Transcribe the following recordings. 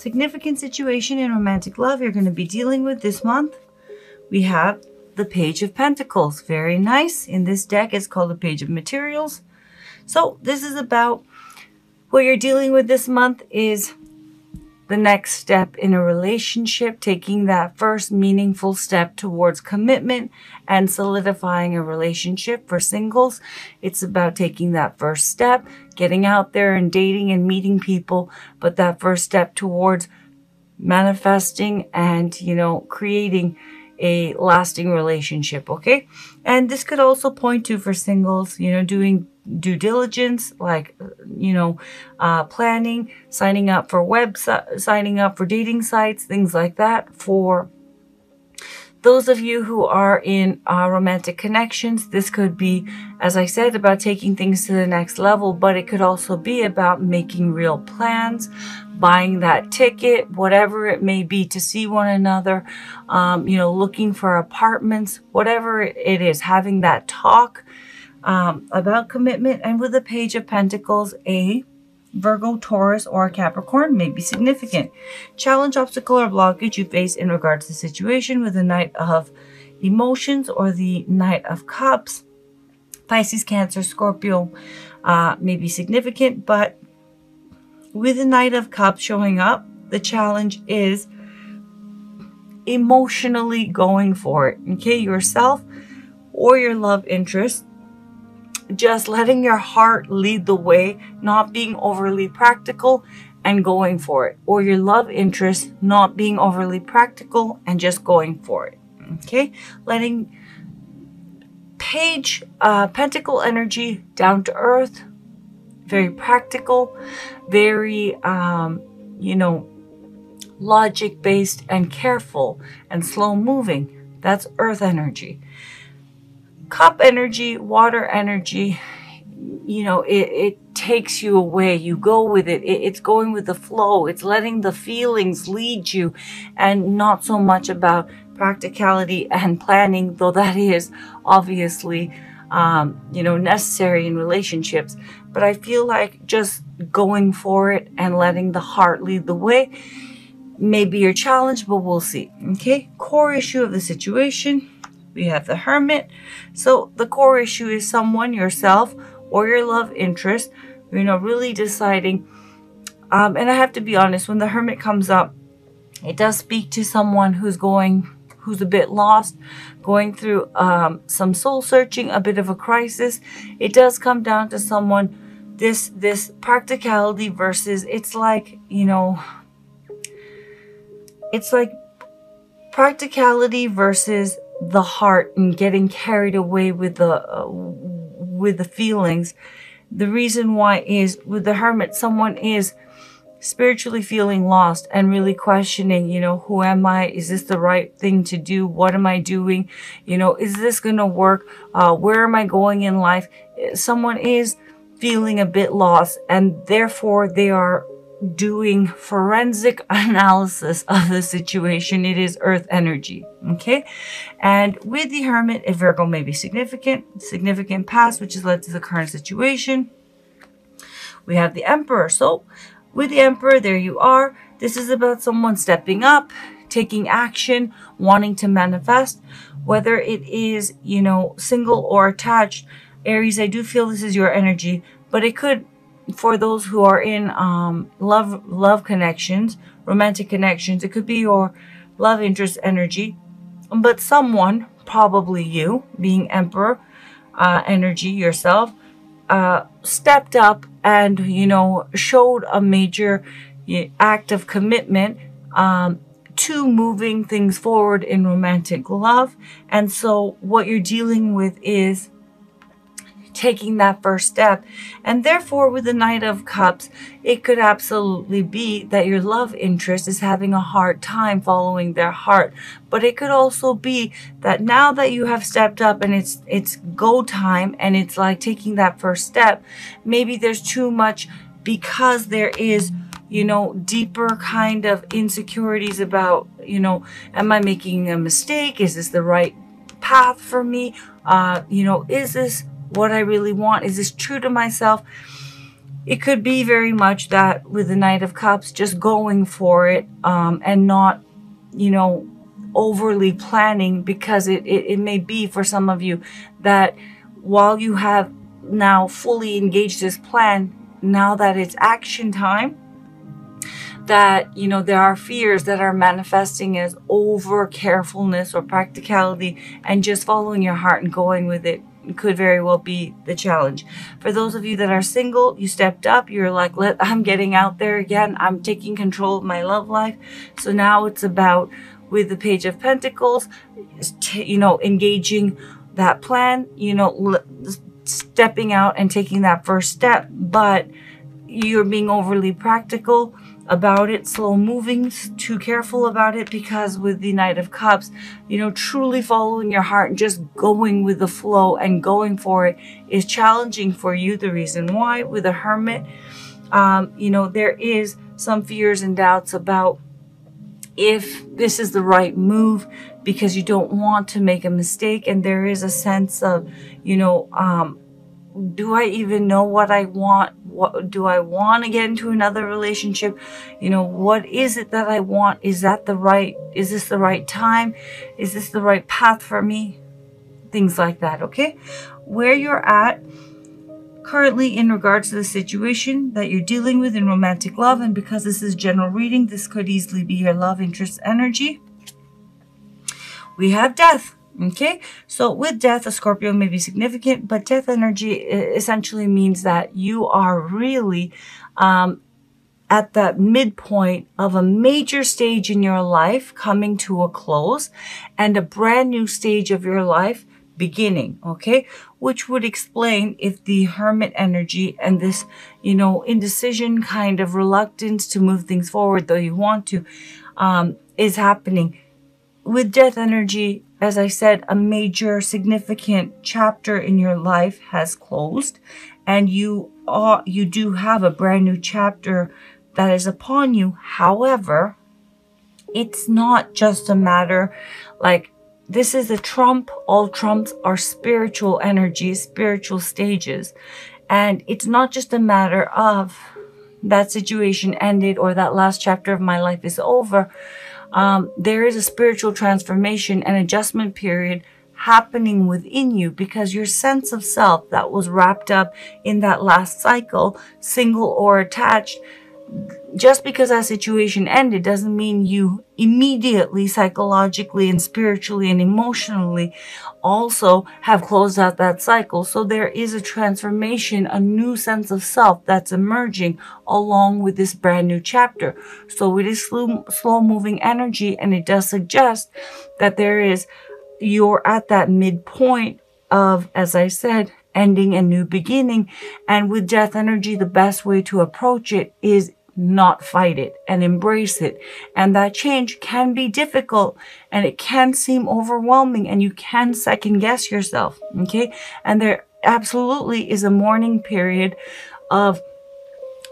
Significant situation in romantic love you're going to be dealing with this month. We have the Page of Pentacles. Very nice. In this deck, it's called the Page of Materials. So this is about what you're dealing with this month is the next step in a relationship, taking that first meaningful step towards commitment and solidifying a relationship. For singles, it's about taking that first step, getting out there and dating and meeting people, but that first step towards manifesting and, creating a lasting relationship, okay? And this could also point to, for singles, doing due diligence, like, planning, signing up for websites, signing up for dating sites, things like that. For those of you who are in romantic connections, this could be, as I said, about taking things to the next level, but it could also be about making real plans, buying that ticket, whatever it may be, to see one another, looking for apartments, whatever it is, having that talk about commitment. And with the Page of Pentacles, a Virgo, Taurus, or a Capricorn may be significant. Challenge, obstacle, or blockage you face in regards to the situation with the Knight of Emotions or the Knight of Cups. Pisces, Cancer, Scorpio may be significant, but with the Knight of Cups showing up, the challenge is emotionally going for it, okay? Yourself or your love interest. Just letting your heart lead the way, not being overly practical and going for it. Or your love interest not being overly practical and just going for it. Okay? Letting Page, Pentacle energy, down to earth, very practical, very, logic-based and careful and slow moving. That's earth energy. Cup energy, water energy, it takes you away. You go with it. It's going with the flow. It's letting the feelings lead you and not so much about practicality and planning, though that is obviously, necessary in relationships. But I feel like just going for it and letting the heart lead the way may be your challenge, but we'll see. Okay, core issue of the situation. We have the Hermit. So the core issue is someone, yourself, or your love interest, really deciding. And I have to be honest, when the Hermit comes up, it does speak to someone who's a bit lost, going through some soul searching, a bit of a crisis. It does come down to someone, this practicality versus, it's like practicality versus the heart and getting carried away with the feelings. The reason why is with the Hermit, someone is spiritually feeling lost and really questioning, who am I? Is this the right thing to do? What am I doing? Is this going to work? Where am I going in life? Someone is feeling a bit lost, and therefore they are doing forensic analysis of the situation. It is earth energy, okay? And with the Hermit, a Virgo may be significant past, which has led to the current situation. We have the Emperor. So with the Emperor, there you are. This is about someone stepping up, taking action, wanting to manifest, whether it is, single or attached. Aries, I do feel this is your energy, but it could, for those who are in love connections, romantic connections, it could be your love interest energy, but someone, probably you, being Emperor energy yourself, stepped up and, showed a major act of commitment to moving things forward in romantic love. And so what you're dealing with is taking that first step. And therefore, with the Knight of Cups, it could absolutely be that your love interest is having a hard time following their heart. But it could also be that now that you have stepped up and it's go time and it's like taking that first step, maybe there's too much because there is, deeper kind of insecurities about, am I making a mistake? Is this the right path for me? Is this what I really want? Is this true to myself? it could be very much that with the Knight of Cups, just going for it, and not, you know, overly planning, because it may be for some of you that while you have now fully engaged this plan, now that it's action time, that, you know, there are fears that are manifesting as over carefulness or practicality, and just following your heart and going with it could very well be the challenge. For those of you that are single, you stepped up. You're like, I'm getting out there again. I'm taking control of my love life. So now it's about, with the Page of Pentacles, you know, engaging that plan, you know, stepping out and taking that first step, but you're being overly practical about it, slow moving, too careful about it, because with the Knight of Cups, you know, truly following your heart and just going with the flow and going for it is challenging for you. The reason why, with the Hermit, you know, there is some fears and doubts about if this is the right move, because you don't want to make a mistake, and there is a sense of, you know, do I even know what I want? What do I want to get into another relationship? You know, what is it that I want? Is this the right time? Is this the right path for me? Things like that, okay? Where you're at currently in regards to the situation that you're dealing with in romantic love, and because this is general reading, this could easily be your love interest energy. We have death. Okay, so with death, a Scorpio may be significant, but death energy essentially means that you are really at the midpoint of a major stage in your life coming to a close, and a brand new stage of your life beginning, okay? Which would explain if the Hermit energy and this, you know, indecision, kind of reluctance to move things forward, though you want to, is happening. With death energy, as I said, a major significant chapter in your life has closed, and you do have a brand new chapter that is upon you. However, it's not just a matter, like, this is a trump. All trumps are spiritual energies, spiritual stages. And it's not just a matter of that situation ended or that last chapter of my life is over. There is a spiritual transformation and adjustment period happening within you, because your sense of self that was wrapped up in that last cycle, single or attached, just because that situation ended doesn't mean you immediately psychologically and spiritually and emotionally also have closed out that cycle. So there is a transformation, a new sense of self that's emerging along with this brand new chapter. So it is slow moving energy, and it does suggest that you're at that midpoint of, as I said, ending and new beginning. And with death energy, the best way to approach it is not fight it and embrace it. And that change can be difficult, and it can seem overwhelming, and you can second guess yourself. Okay. And there absolutely is a mourning period of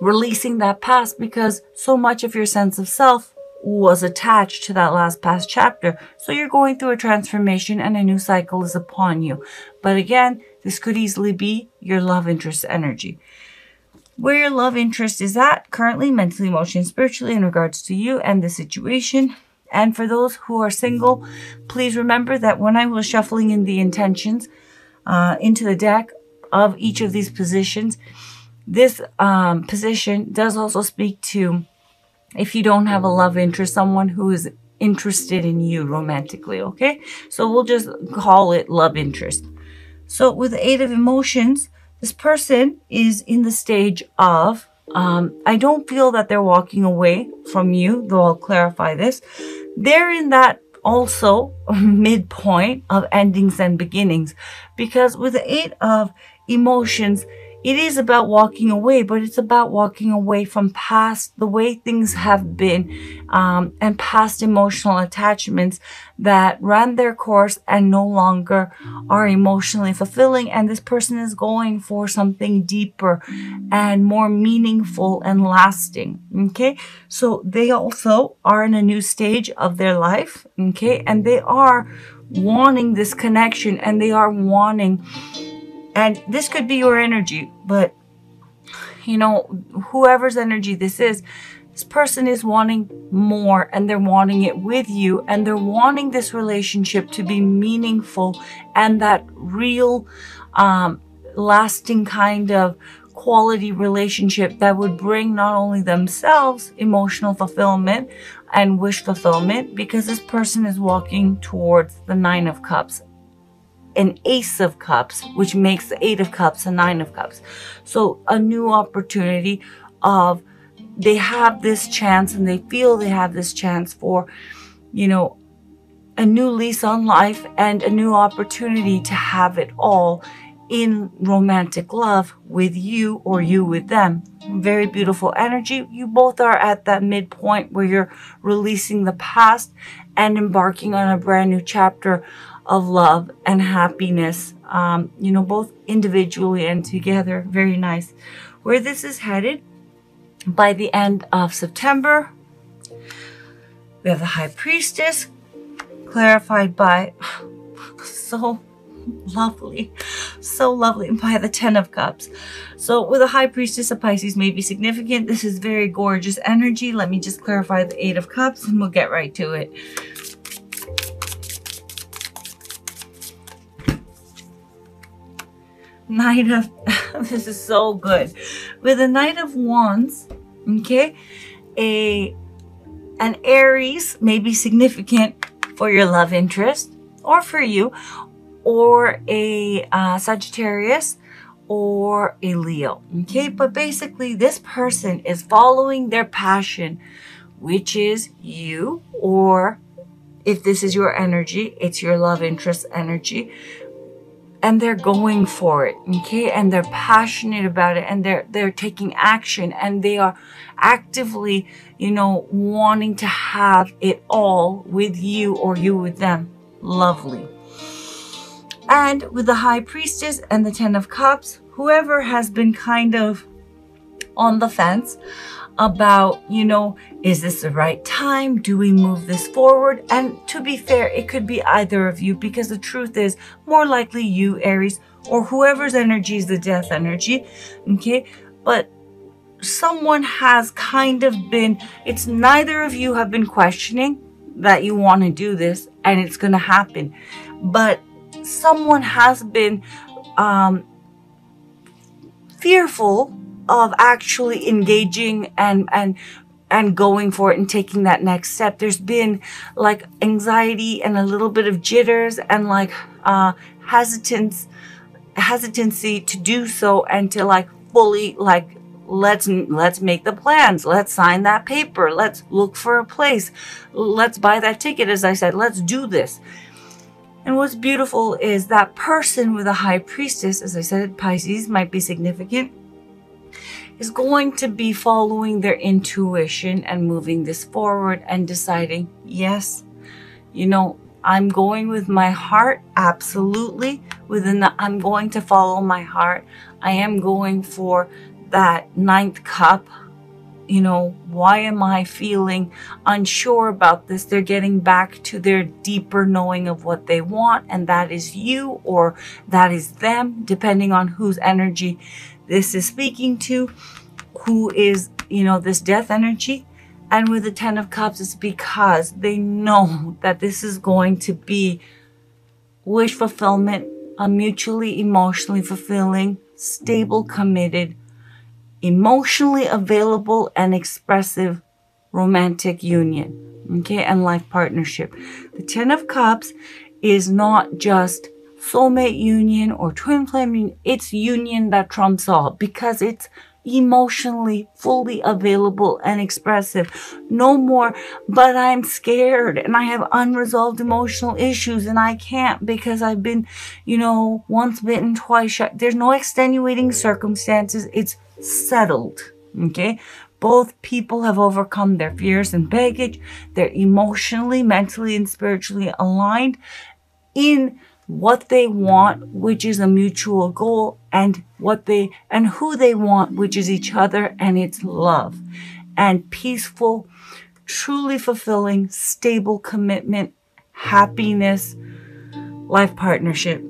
releasing that past, because so much of your sense of self was attached to that last past chapter. So you're going through a transformation, and a new cycle is upon you. But again, this could easily be your love interest energy. Where your love interest is at currently, mentally, emotionally, spiritually, in regards to you and the situation. And for those who are single, please remember that when I was shuffling in the intentions into the deck of each of these positions, this position does also speak to, if you don't have a love interest, someone who is interested in you romantically, okay? So we'll just call it love interest. So with the Eight of Emotions, this person is in the stage of, I don't feel that they're walking away from you, though I'll clarify this. They're in that also midpoint of endings and beginnings, because with the Eight of Emotions, it is about walking away, but it's about walking away from past, the way things have been, and past emotional attachments that ran their course and no longer are emotionally fulfilling. And this person is going for something deeper and more meaningful and lasting. Okay. So they also are in a new stage of their life. Okay. And they are wanting this connection, and they are wanting, and this could be your energy, but you know, whoever's energy this person is wanting more, and they're wanting it with you, and they're wanting this relationship to be meaningful and that real, lasting kind of quality relationship that would bring not only themselves emotional fulfillment and wish fulfillment, because this person is walking towards the Nine of Cups, an Ace of Cups, which makes the Eight of Cups a Nine of Cups. So a new opportunity of, they have this chance, and they feel they have this chance for, you know, a new lease on life and a new opportunity to have it all in romantic love with you, or you with them. Very beautiful energy. You both are at that midpoint where you're releasing the past and embarking on a brand new chapter of love and happiness, you know, both individually and together. Very nice. Where this is headed, by the end of September, we have the High Priestess, clarified by, so lovely by the Ten of Cups. So with a High Priestess, a Pisces may be significant. This is very gorgeous energy. Let me just clarify the Eight of Cups and we'll get right to it. Knight of, this is so good. With a Knight of Wands, okay, an Aries may be significant for your love interest or for you, or a Sagittarius or a Leo, okay? But basically this person is following their passion, which is you, or if this is your energy, it's your love interest energy, and they're going for it, okay? And they're passionate about it, and they're taking action, and they are actively, you know, wanting to have it all with you, or you with them. Lovely. And with the High Priestess and the Ten of Cups, whoever has been kind of on the fence about, you know, is this the right time? Do we move this forward? And to be fair, it could be either of you, because the truth is more likely you, Aries, or whoever's energy is the death energy, okay? But someone has kind of been, it's neither of you have been questioning that you want to do this and it's going to happen, but someone has been fearful of actually engaging and going for it and taking that next step. There's been like anxiety and a little bit of jitters and like hesitancy to do so, and to like fully like, let's make the plans, let's sign that paper, let's look for a place, let's buy that ticket, as I said, let's do this. And what's beautiful is that person with a High Priestess, as I said, Pisces might be significant, is going to be following their intuition and moving this forward and deciding, yes, you know, I'm going with my heart, absolutely. I'm going to follow my heart. I am going for that ninth cup. You know, why am I feeling unsure about this? They're getting back to their deeper knowing of what they want, and that is you, or that is them, depending on whose energy this is speaking to, who is, you know, this death energy. And with the Ten of Cups, it's because they know that this is going to be wish fulfillment, a mutually emotionally fulfilling, stable, committed, emotionally available and expressive romantic union, okay, and life partnership. The Ten of Cups is not just soulmate union or twin flame union. It's union that trumps all, because it's emotionally fully available and expressive. No more, but I'm scared and I have unresolved emotional issues and I can't because I've been, you know, once bitten, twice shy. There's no extenuating circumstances. It's settled, okay? Both people have overcome their fears and baggage. They're emotionally, mentally, and spiritually aligned in what they want, which is a mutual goal, and who they want, which is each other, and it's love and peaceful, truly fulfilling, stable commitment, happiness, life partnership.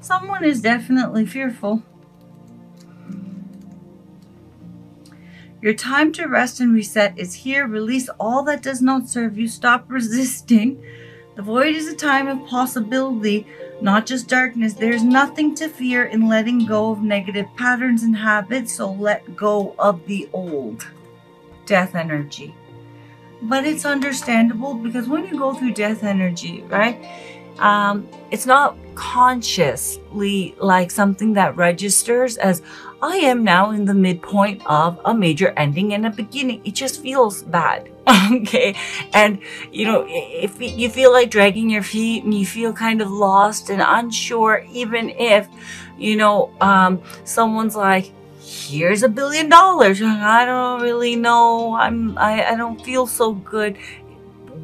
Someone is definitely fearful Your time to rest and reset is here. Release all that does not serve you. Stop resisting. The void is a time of possibility, not just darkness. There's nothing to fear in letting go of negative patterns and habits, so let go of the old. Death energy. But it's understandable because when you go through death energy, right, it's not consciously like something that registers as I am now in the midpoint of a major ending and a beginning. It just feels bad. Okay. And, you know, if you feel like dragging your feet and you feel kind of lost and unsure, even if, you know, someone's like, here's $1 billion. I don't really know. I don't feel so good.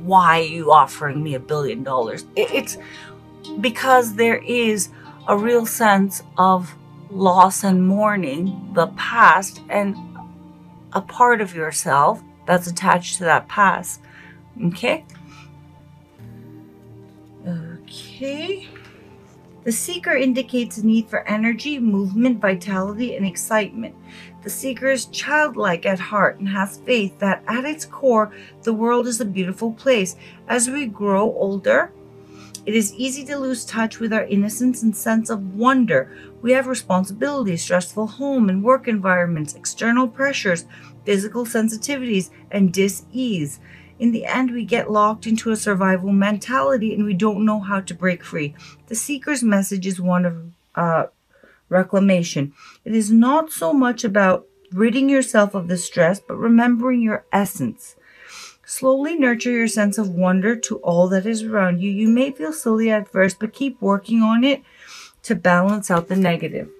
Why are you offering me $1 billion? It's because there is a real sense of loss and mourning the past and a part of yourself that's attached to that past. Okay? Okay. The seeker indicates a need for energy, movement, vitality, and excitement. The seeker is childlike at heart and has faith that at its core, the world is a beautiful place. As we grow older, it is easy to lose touch with our innocence and sense of wonder. We have responsibilities, stressful home and work environments, external pressures, physical sensitivities, and dis-ease. In the end, we get locked into a survival mentality and we don't know how to break free. The seeker's message is one of reclamation. It is not so much about ridding yourself of the stress, but remembering your essence. Slowly nurture your sense of wonder to all that is around you. You may feel silly at first, but keep working on it to balance out the negative.